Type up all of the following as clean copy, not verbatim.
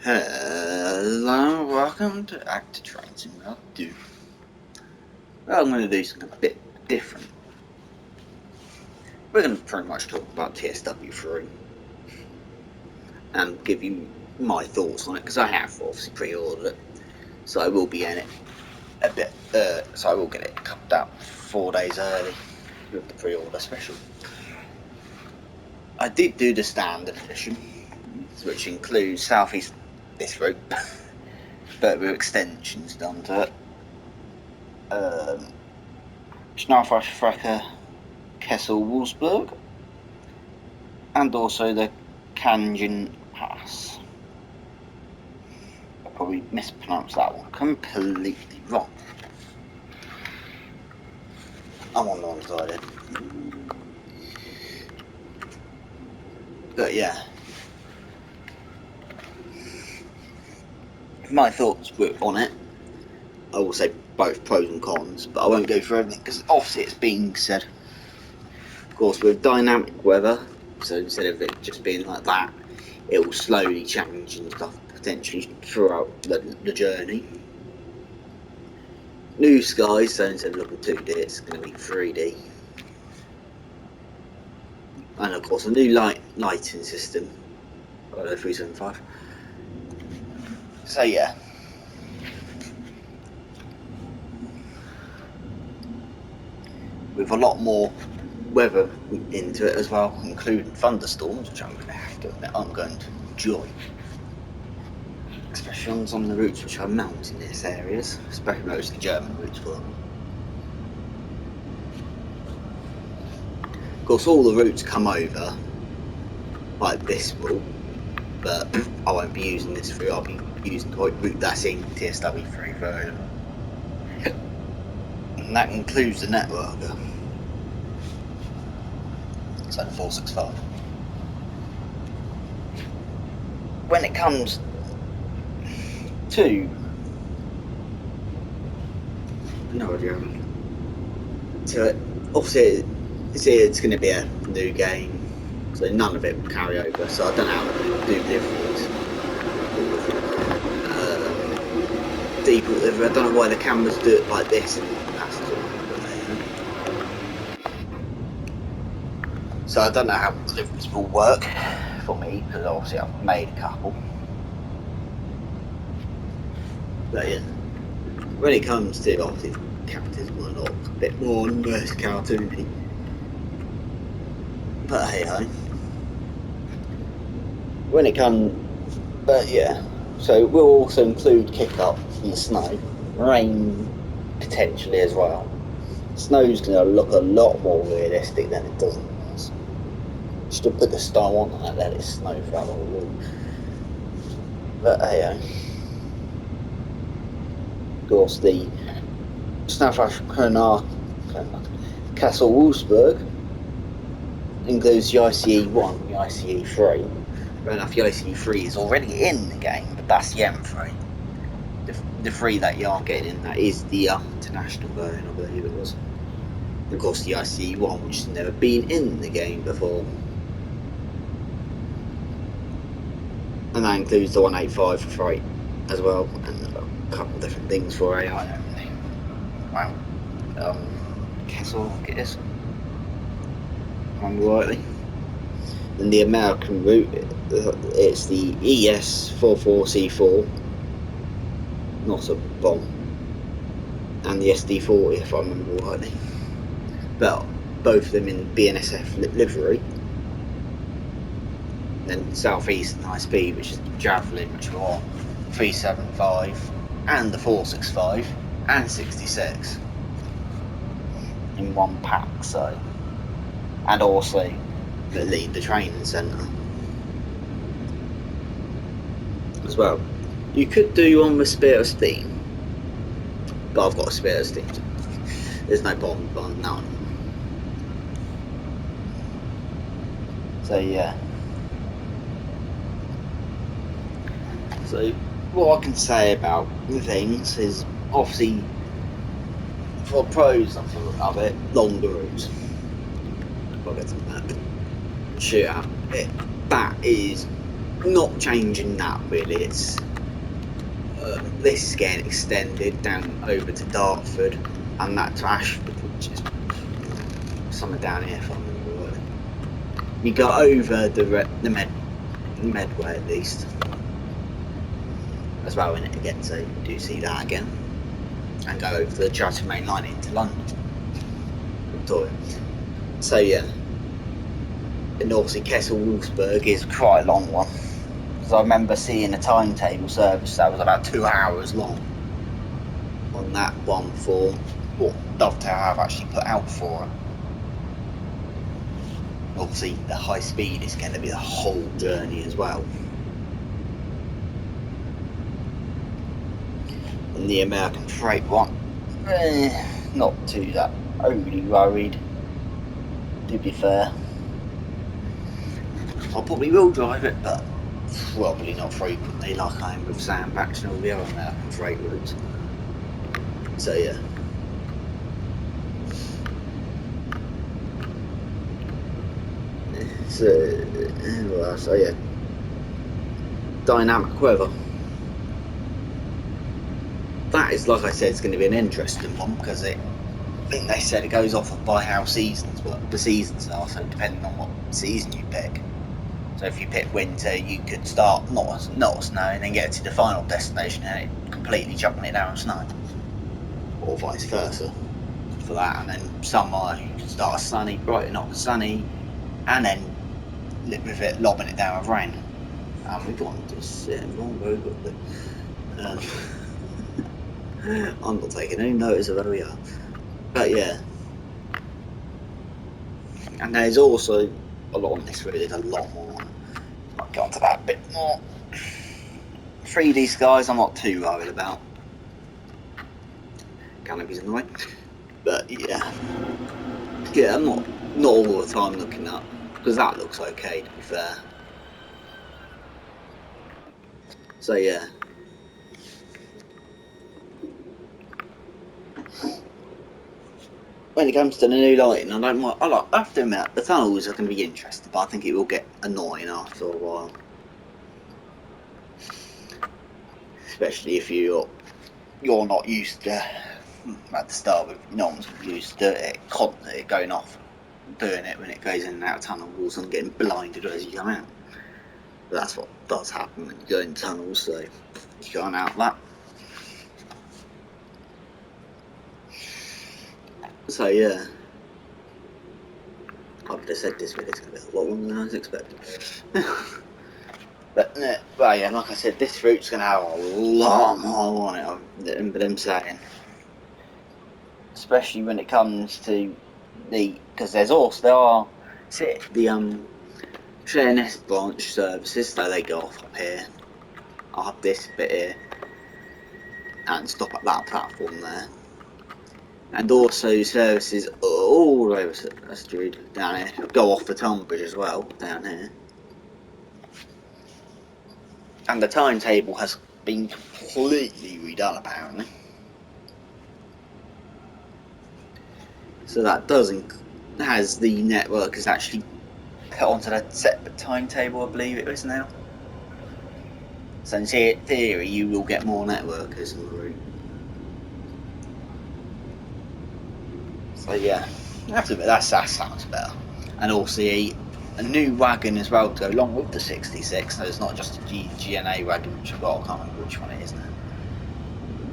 Hello, welcome to Active Train Simulator 2. Well, I'm going to do something a bit different. We're going to pretty much talk about TSW3 and give you my thoughts on it, because I have obviously pre-ordered it, so I will be in it a bit, so I will get it cut out 4 days early with the pre-order special. I did do the standard edition, which includes Southeast this route, but with extensions done to it. Schnarfrecker Kessel Wolfsburg, and also the Kangen Pass. I probably mispronounced that one completely wrong. I'm on the wrong side. But yeah, my thoughts were on it. I will say both pros and cons, but I won't go through everything because obviously it's being said. Of course, with dynamic weather, so instead of it just being like that, it will slowly change and stuff potentially throughout the journey. New skies, so instead of looking 2D, it's going to be 3D. And of course, a new lighting system. 375. So yeah. With a lot more weather into it as well, including thunderstorms, which I'm going to have to admit I'm going to enjoy. Especially on some of the routes which are mountainous areas, especially mostly German routes for them. Of course, all the routes come over like this route, but I won't be using this route. I'll be using the route that's in TSW3 version, and that includes the network. So the 465. When it comes to to it, obviously it's going to be a new game, so none of it will carry over, so I don't know how to do deliveries. Default delivery, I don't know why the cameras do it like this and that's all. So I don't know how deliveries will work for me, because obviously I've made a couple. But yeah, when it comes to obviously characters will look a bit more less cartoony. But hey ho. When it comes, but yeah, so we'll also include kick up in the snow, rain potentially as well. Snow's going to look a lot more realistic than it does in this. Just to put the style on and let it snow throughout the whole route. But hey ho. Of course, the Schnarfrecker Kessel Wolfsburg includes the ICE 1, the ICE 3. Fair enough, the ICE 3 is already in the game, but that's the M3. The 3 that you aren't getting in that is the international version, I believe it was. And of course, the ICE 1, which has never been in the game before. And that includes the 185 for freight as well, and a couple of different things for AI only. Wow. Kessel, I guess. Remember rightly. And the American route, it's the ES44C4, not a bomb, and the SD40 if I remember rightly. But both of them in BNSF livery. Then Southeast and High Speed, which is the Javelin, which are on 375 and the 465 and 66 in one pack. So, and also the training centre as well. You could do one with Spirit of Steam, but I've got a Spirit of Steam, so there's no problem on that one. So yeah. So what I can say about the things is obviously for pros of it, longer routes. I'll get to that. Shootout. That is not changing that really. It's this is getting extended down over to Dartford and that to Ashford, which is somewhere down here if I remember right. You go over the Medway at least as well in it again, so you do see that again, and go over the Chatham Main Line into London, Victoria. So yeah, and obviously Kessel Wolfsburg is quite a long one, because I remember seeing a timetable service that was about 2 hours long on that one for what Dovetail have actually put out for it. Obviously the high speed is going to be the whole journey as well. And the American freight one, not too that overly worried, to be fair. I probably will drive it, but probably not frequently like I am with Sandbach and all the other American freight routes. So yeah. So yeah. Dynamic weather. That is, like I said, it's going to be an interesting one, because I think they said it goes off by how the seasons are, so depending on what season you pick. So if you pick winter, you could start not snow and then get to the final destination and it completely chucking it down with snow, or vice versa for that. And then summer, you can start sunny, brighten up sunny, and then with it lobbing it down with rain. We've gone this wrong very quickly. I'm not taking any notice of where we are, but yeah. And there's also a lot on this route. There's a lot more. I'll get onto that a bit more. 3D skies I'm not too worried about. Canopies in the way, but yeah, I'm not all the time looking up, because that looks okay, to be fair. So yeah. When it comes to the new lighting, I have to admit, the tunnels are going to be interesting, but I think it will get annoying after a while. Especially if you're not used to, at the start, no one's used to it constantly going off, doing it when it goes in and out of tunnels and getting blinded as you come out. But that's what does happen when you go in tunnels, so you can't out that. So yeah, I would have said this video's going to be a lot longer than I was expecting. But yeah, like I said, this route's going to have a lot more on it than them saying. Especially when it comes to because there are the Sheerness branch services, so they go off up here, up this bit here, and stop at that platform there. And also services all over Street down here, go off the Tonbridge as well, down here. And the timetable has been completely redone apparently. So that has the network is actually put onto the separate timetable, I believe it is now. So in theory, you will get more networkers on the route. So yeah, I have to admit that sounds better. And also a new wagon as well to go along with the 66. So it's not just a GNA wagon, which I can't remember which one it is now.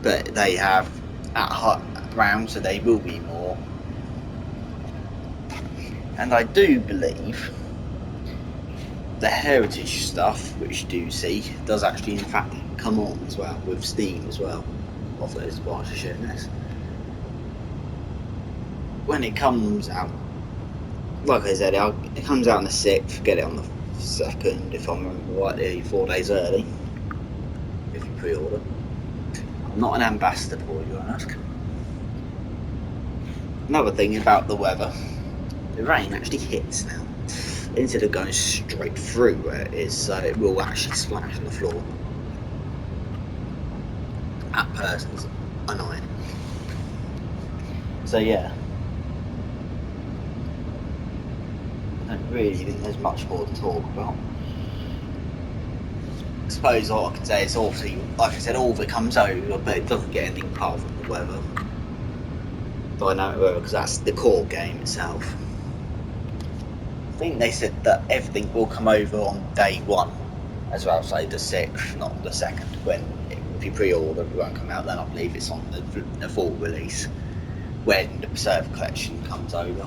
But they have at round, so they will be more. And I do believe the heritage stuff, which you do see, does actually in fact come on as well, with Steam as well, of those branches sharing this. When it comes out, like I said, it comes out on the 6th, get it on the 2nd, if I remember rightly, 4 days early, if you pre-order. I'm not an ambassador for you, ask. Another thing about the weather, the rain actually hits now, instead of going straight through where it is, so it will actually splash on the floor. That person's annoying. So yeah, I don't really think there's much more to talk about. suppose all I can say is obviously, like I said, all of it comes over, but it doesn't get anything apart from the weather. Dynamic weather, because that's the core game itself. I think they said that everything will come over on day one, as well, say the 6th, not the 2nd, when if you pre-order it won't come out then. I believe it's on the full release when the Preserve collection comes over.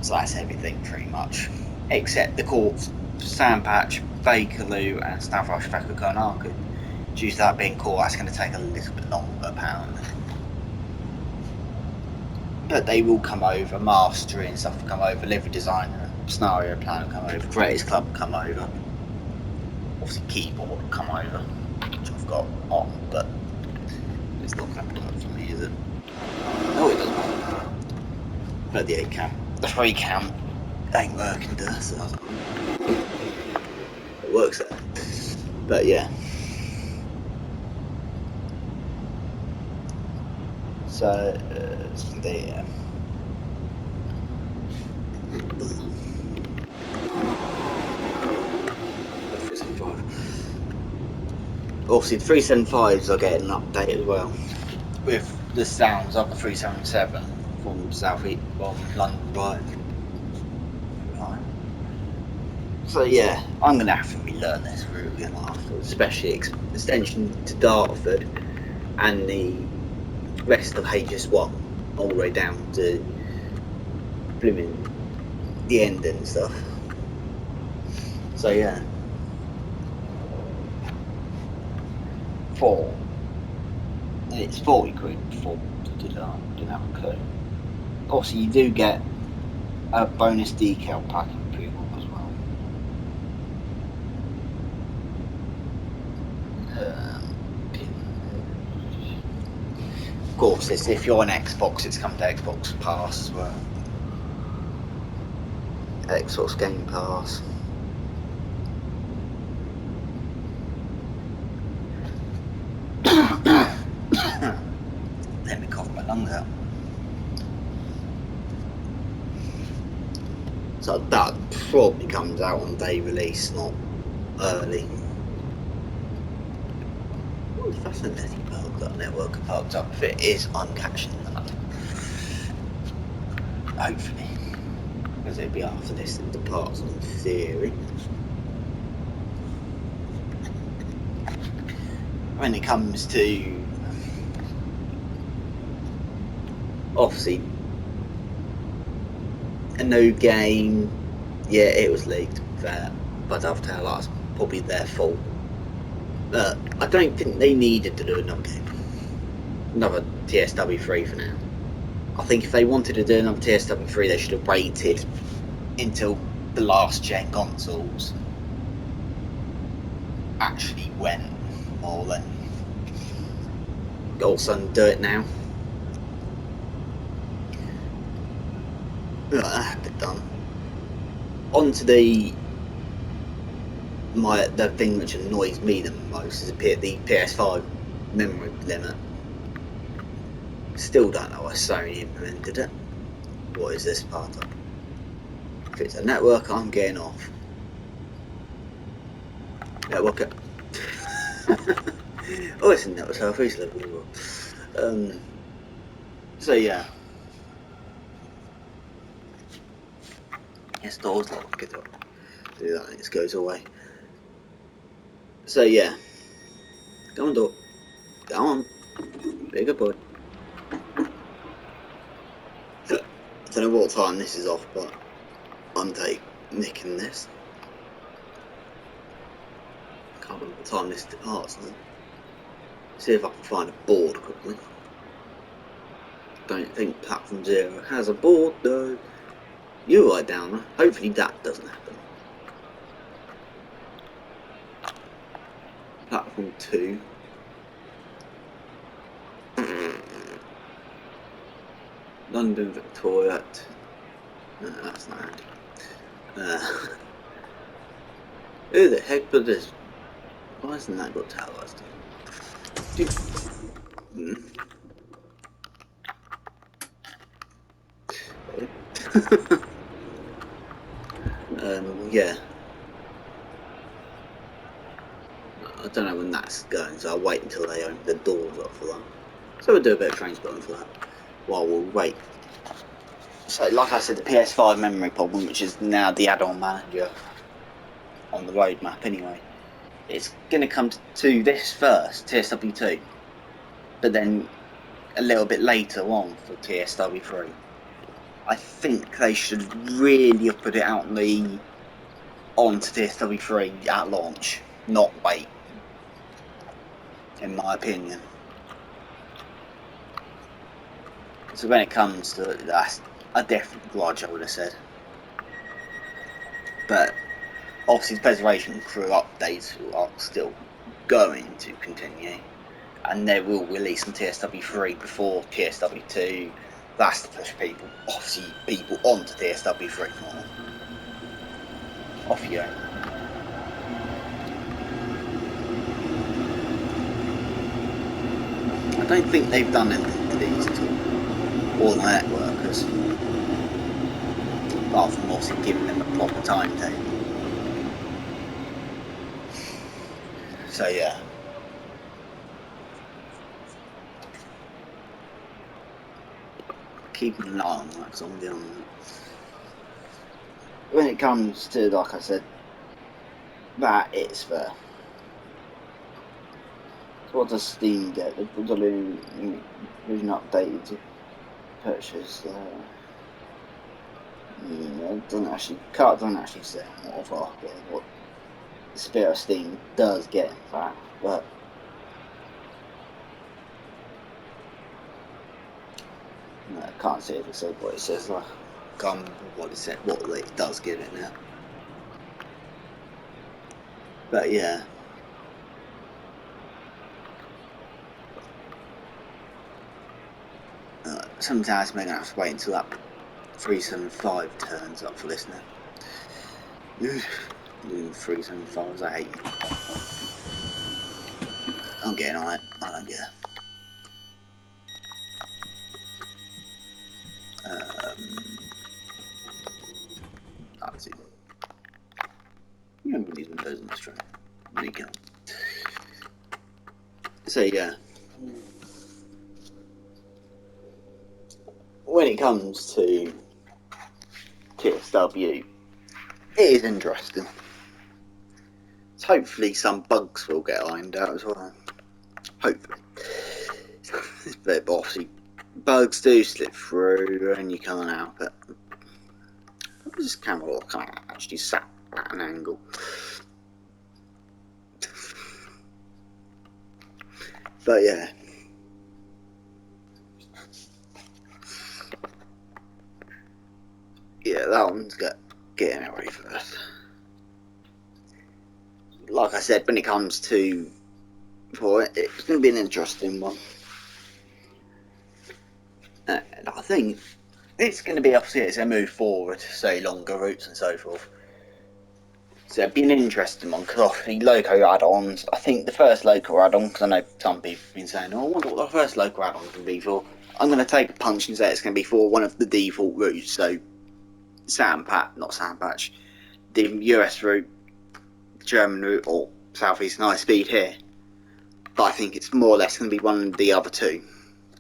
So that's everything pretty much, except the core Sand Patch, Bakerloo and Stavros Vakukonarku. Due to that being core, that's going to take a little bit longer apparently. But they will come over, mastering stuff will come over, livery designer, scenario plan will come over, creators club will come over. Obviously keyboard will come over, which I've got on, but it's not going to work for me, is it? No, it doesn't. But the 8 cam, the 3 cam ain't working, does it? So I was like, it works there. But yeah. So there. Obviously, the 375s are getting an update as well, with the sounds of the 377 from London Drive. Right. So yeah, I'm going to have to relearn this route again afterwards, especially extension to Dartford and the rest of HS1 all the way down to blooming the end and stuff. So yeah. It's 40 quid for Dynamic Code. Obviously, you do get a bonus decal pack in pre-order as well. Of course, if you're on Xbox, it's come to Xbox Pass as well. Xbox Game Pass. Let me cough my lungs out. So that probably comes out on day release, not early. What a fascinating bug that network have parked up. If it is, I'm catching that. Hopefully. Because it'd be after this it departs in theory. When it comes to obviously a new game, yeah, it was leaked by Dovetail. That's probably their fault. But I don't think they needed to do another game, another TSW3 for now. I think if they wanted to do another TSW3, they should have waited until the last gen consoles actually went, more than all of a sudden do it now. That bit done. On to the thing which annoys me the most is the PS5 memory limit. Still don't know why Sony implemented it. What is this part of? If it's a network, I'm getting off. Network it. Oh, it's a network surface level. So yeah. Yes, doors lock. Get up. Do that and it goes away. So yeah. Go on, door. Go on. Be a good boy. I don't know what time this is off, but I'm nicking this. Can't remember what time this departs now. See if I can find a board quickly. Don't think Platform Zero has a board though. You write down. Hopefully that doesn't happen. Platform 2. London Victoria. No, that's not handy. Who the heck put this? Why hasn't that got towers? Yeah. I don't know when that's going, so I'll wait until they open the doors up for that. So we'll do a bit of train spotting for that while we'll wait. So, like I said, the PS5 memory problem, which is now the add-on manager on the roadmap anyway, it's going to come to this first, TSW2, but then a little bit later on for TSW3. I think they should really have put it out onto TSW3 at launch, not wait, in my opinion. So when it comes to it, that's a different grudge, I would have said. But obviously the preservation crew updates are still going to continue, and they will release on TSW3 before TSW2. That's to push people onto TSW3 more. Off you go. I don't think they've done anything to these at all, or the networkers, apart from obviously giving them a proper timetable. So yeah. Keeping an eye on that, because I'm dealing with it. When it comes to, like I said, that it's there. So what does Steam get? The version updated to purchase. Yeah, it doesn't actually. Cart doesn't actually say what the Spirit of Steam does get, in fact, but. No, I can't see if it says what it says. I can't remember what it said, what it does give it now. But yeah. Sometimes we're going to have to wait until that 375 turns up for this now. 375s, I hate you. I'm getting on it, I don't care. Let's see. You remember these windows in this train. There you go. So yeah. When it comes to TSW, it is interesting. So hopefully some bugs will get ironed out as well. Hopefully. But obviously bugs do slip through and you can't help it. This camera can't actually sat at an angle. But yeah. Yeah, that one's getting it ready first. Like I said, when it comes to it's going to be an interesting one. And I think it's going to be obviously as they move forward, say longer routes and so forth. So it'd be an interesting one, because obviously loco add-ons, I think the first local add-on, because I know some people have been saying, oh, I wonder what the first local add-on can be for. I'm going to take a punch and say it's going to be for one of the default routes, so Sandpatch, the US route, German route, or Southeastern High Speed here. But I think it's more or less going to be one of the other two,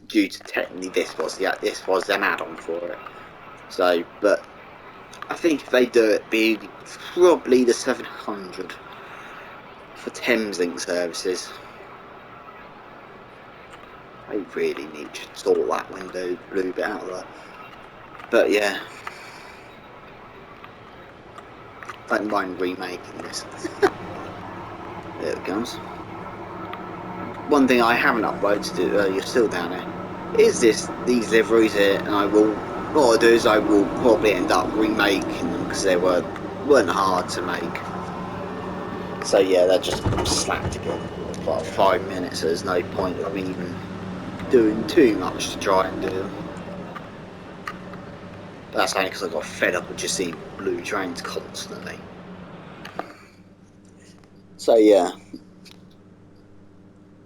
due to technically this was an add-on for it. So, but I think if they do it, be probably the 700 for Thameslink services. They really need to sort that window blue bit out of there. But yeah, don't mind remaking this. There it goes. One thing I haven't uploaded, you're still down there, is these liveries here, and what I'll do is I will probably end up remaking them because they weren't hard to make. So yeah, they're just slapped together for about 5 minutes, so there's no point of me even doing too much to try and do them. But that's only because I got fed up with just seeing blue trains constantly. So yeah,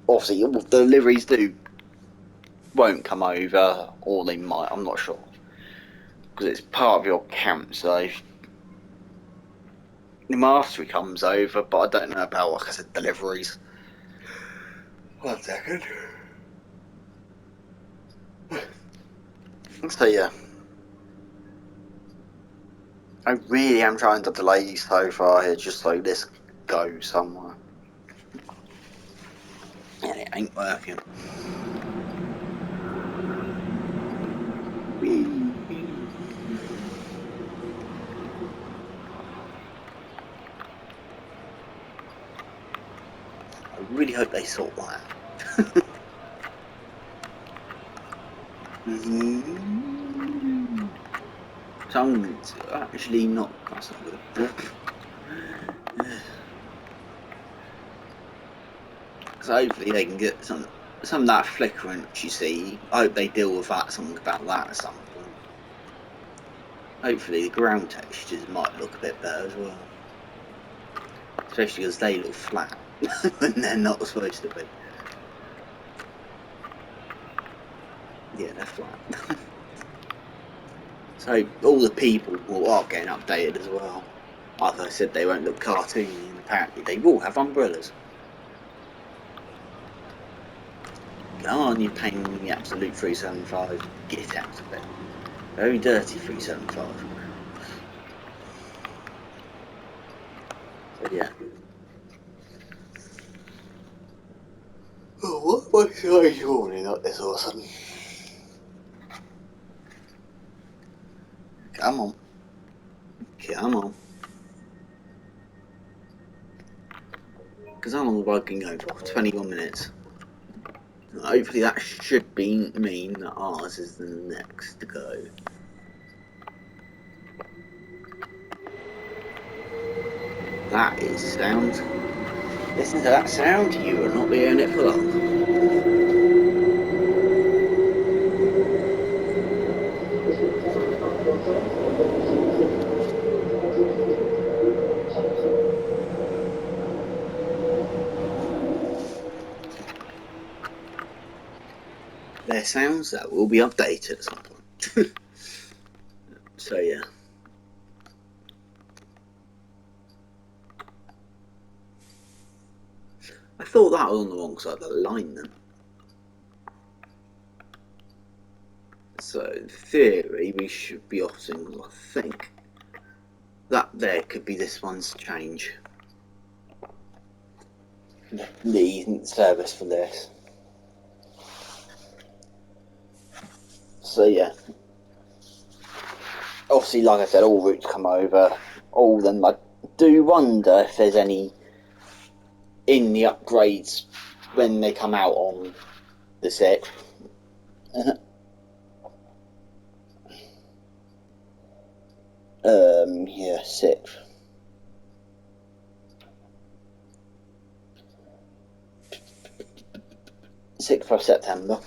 obviously all the liveries won't come over, or they might, I'm not sure, because it's part of your camp, so the mastery comes over, but I don't know about, like I said, deliveries. 1 second. So yeah, I really am trying to delay so far here just so this goes somewhere. And it ain't working. I really hope they sort that. Someone's actually not. That's not good. So hopefully they can get some of that flickering which you see. I hope they deal with that, something about that at some point. Hopefully the ground textures might look a bit better as well. Especially because they look flat when they're not supposed to be. Yeah, they're flat. So all the people are getting updated as well. Like I said, they won't look cartoony, and apparently they will have umbrellas. Come on, you're paying the absolute 375. Get out of it. Very dirty 375. So yeah. Oh, what am I yawning at this all of a sudden? Come on. Come on. Because how long have I been going for? 21 minutes. Hopefully that should mean that ours is the next to go. That is sound. Listen to that sound, you will not be hearing it for long. They're sounds that will be updated at some point. So yeah. I thought that was on the wrong side of the line then. So in theory we should be off singles, I think. That there could be this one's change. The service for this. So yeah. Obviously, like I said, all routes come over. All of them. I do wonder if there's any in the upgrades when they come out on the 6th. Yeah, 6th. 6th of September.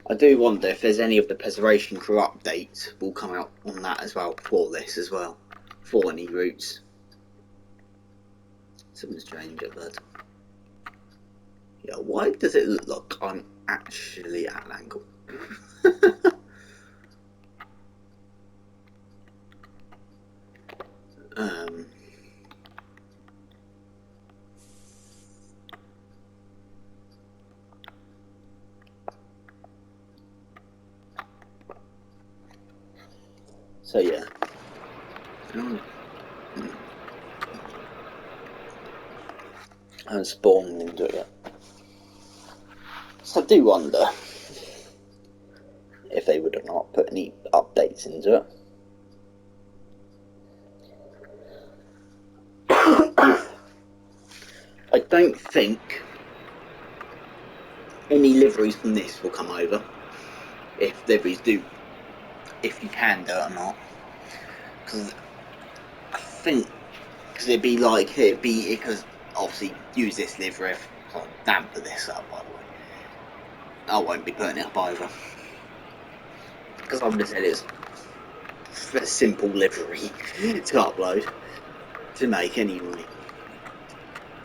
I do wonder if there's any of the Preservation Crew updates will come out on that as well, for this as well, for any routes. Something's strange at that. Yeah, why does it look like I'm actually at an angle? So yeah. I haven't spawned into it yet. So I do wonder if they would have not put any updates into it. I don't think any liveries from this will come over. If liveries do, if you can do it or not. Because I think, because obviously use this livery if I'll damper this up, by the way. I won't be putting it up either. Because I would have said it's a simple livery to upload, to make anyway.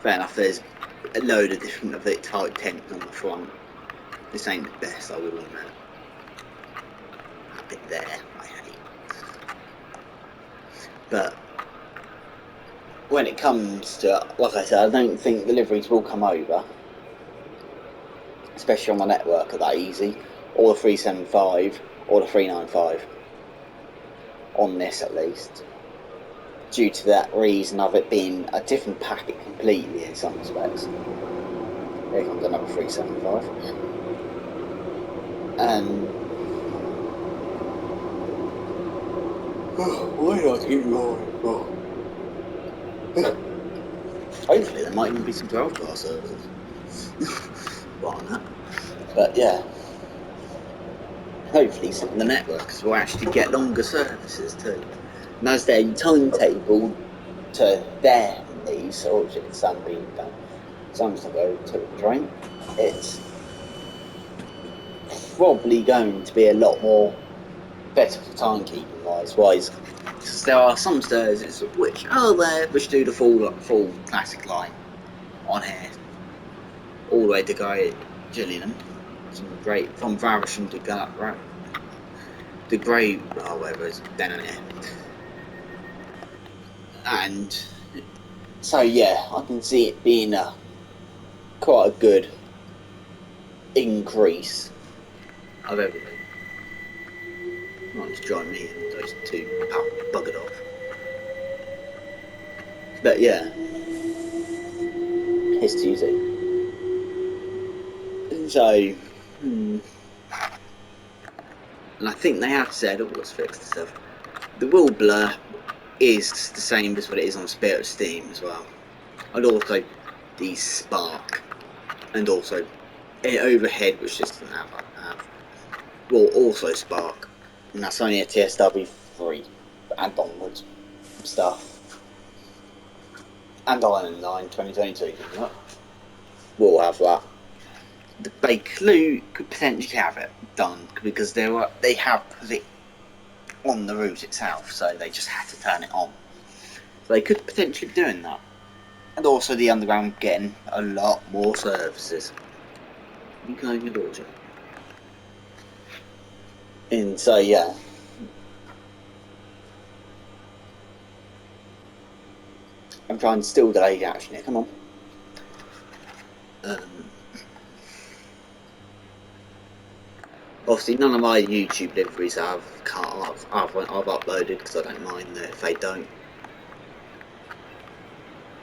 Fair enough, there's a load of different of it type tents on the front. This ain't the best, I will admit. That bit there, I hate. But when it comes to, like I said, I don't think deliveries will come over, especially on my network, are that easy, or the 375 or the 395 on this at least, due to that reason of it being a different packet completely in some respects. Here comes another 375. And why not keep going? Hopefully there might even be some 12 bar services on that. But yeah, hopefully some of the networks will actually get longer services too. And as their timetable to their needs, or some being done, some's not going to the drain, it's probably going to be a lot more better for timekeeping wise. Because there are some services which are there which do the full classic line on here, all the way to Gillingham, some great from Faversham to the Grey, or whatever it's down here. And so yeah, I can see it being quite a good increase of everything. Not to join me and those two buggered off. But yeah, here's to you too. So, and I think they have said, oh, let's fix this stuff. The wheel blur is the same as what it is on Spirit of Steam as well. And also the spark, and also overhead, which doesn't have, will also spark. And that's only a TSW3 and onwards stuff. And Island 9 2022 will have that. The Bakerloo could potentially have it done because they have put it on the route itself, so they just had to turn it on. So they could potentially be doing that. And also the underground getting a lot more services. Including your daughter. And so yeah. I'm trying to still delay the action here, come on. Obviously none of my YouTube deliveries I've uploaded because I don't mind if they don't.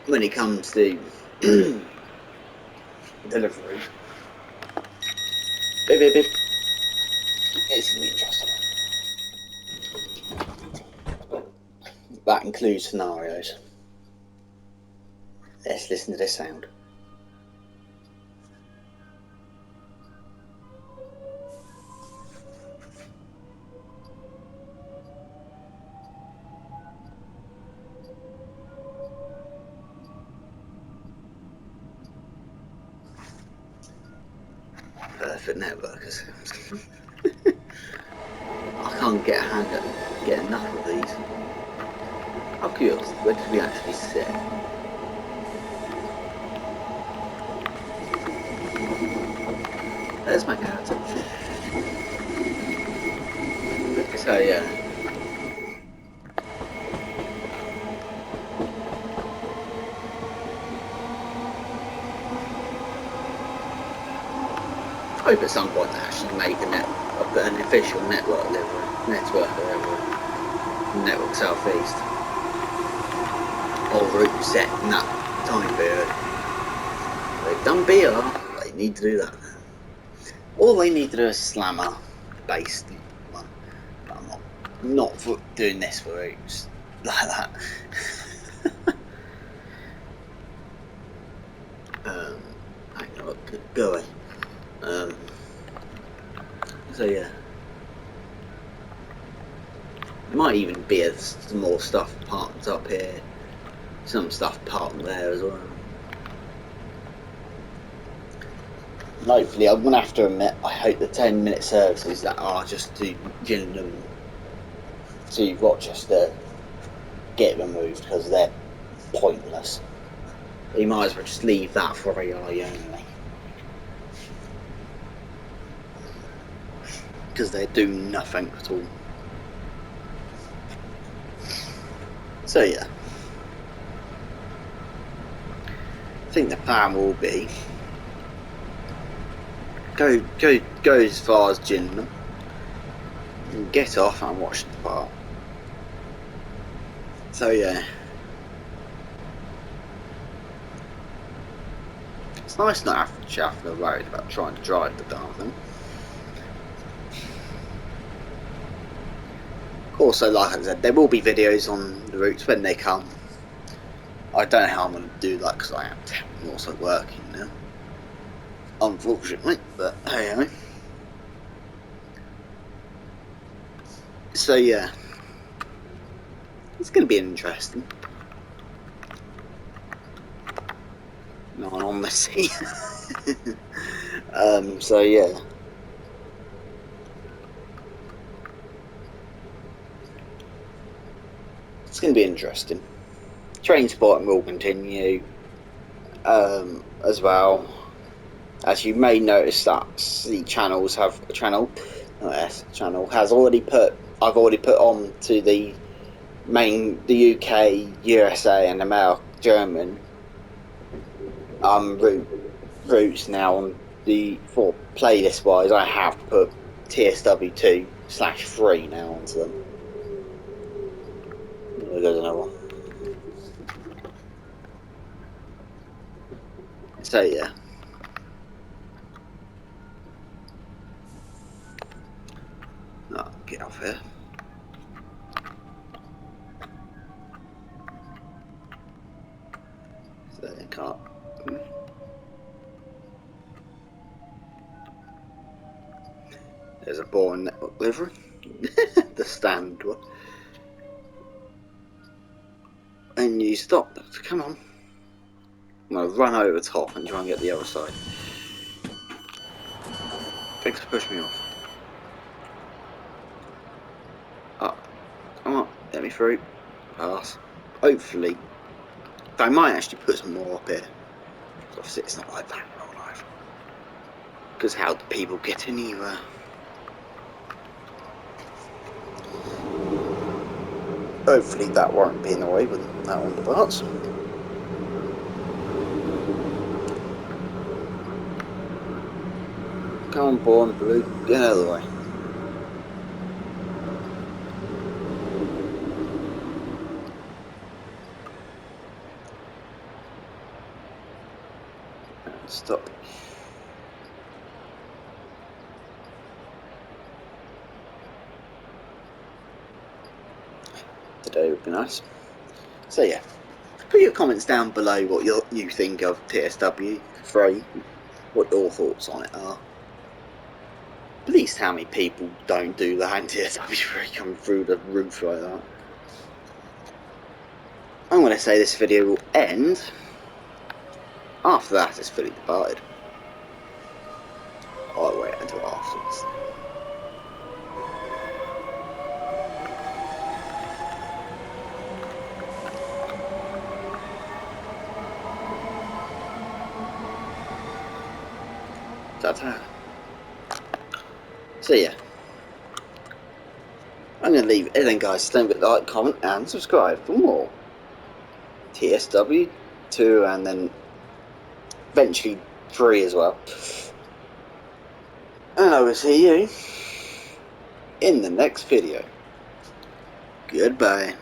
When it comes to delivery, beep, beep, beep. It's going to be interesting. That includes scenarios. Let's listen to this sound. Perfect networkers. I can't get a hand at getting enough of these. I'm curious, where did we actually sit? There's my character. So yeah. I hope at some point they actually make an official network Southeast. Or route set in that time period. They've done BR, they need to do that. All they need to do is slammer based one. But I'm not for doing this for routes like that. Hang on, go away. So yeah. There might even be some more stuff parked up here. Some stuff parked there as well. And hopefully, I'm going to have to admit, I hope the 10-minute services that are just to Gillingham to Rochester get removed because they're pointless. You might as well just leave that for AI only. Because they do nothing at all. So yeah. I think the plan will be go as far as Gillingham and get off and watch the park. So yeah, it's nice not having to feel worried about trying to drive the darn thing. Also, like I said, there will be videos on the routes when they come. I don't know how I'm going to do that because I am also working now, unfortunately, but hey, anyway. So yeah, it's going to be interesting. No one on the sea. So yeah. It's going to be interesting. Train spotting will continue as well. As you may notice that the channels have a channel. Channel has already put. I've already put on to the main, the UK, USA, and America, German routes now on the for playlist wise. I have put TSW 2/3 now onto them. There's another one. So yeah. Oh, get off here. So they can't. There's a boring network livery. The stand one. And you stop. Come on. I'm going to run over the top and try and get the other side. Thanks for pushing me off. Oh, come on. Let me through. Pass. Hopefully. I might actually put some more up here. Obviously it's not like that in real life. Because how do people get anywhere? Hopefully that won't be in the way with that one departs. Come on, Born Blue, get out of the way. And stop. Today would be nice. So yeah, put your comments down below what you think of TSW 3, what your thoughts on it are. Please tell me people don't do that in TSW 3 coming through the roof like that. I'm going to say this video will end. After that it's fully departed. I'll wait until afterwards. Ta-ta. So yeah, I'm going to leave it then, guys. Don't forget to like, comment and subscribe for more TSW 2 and then eventually 3 as well. And I will see you in the next video. Goodbye.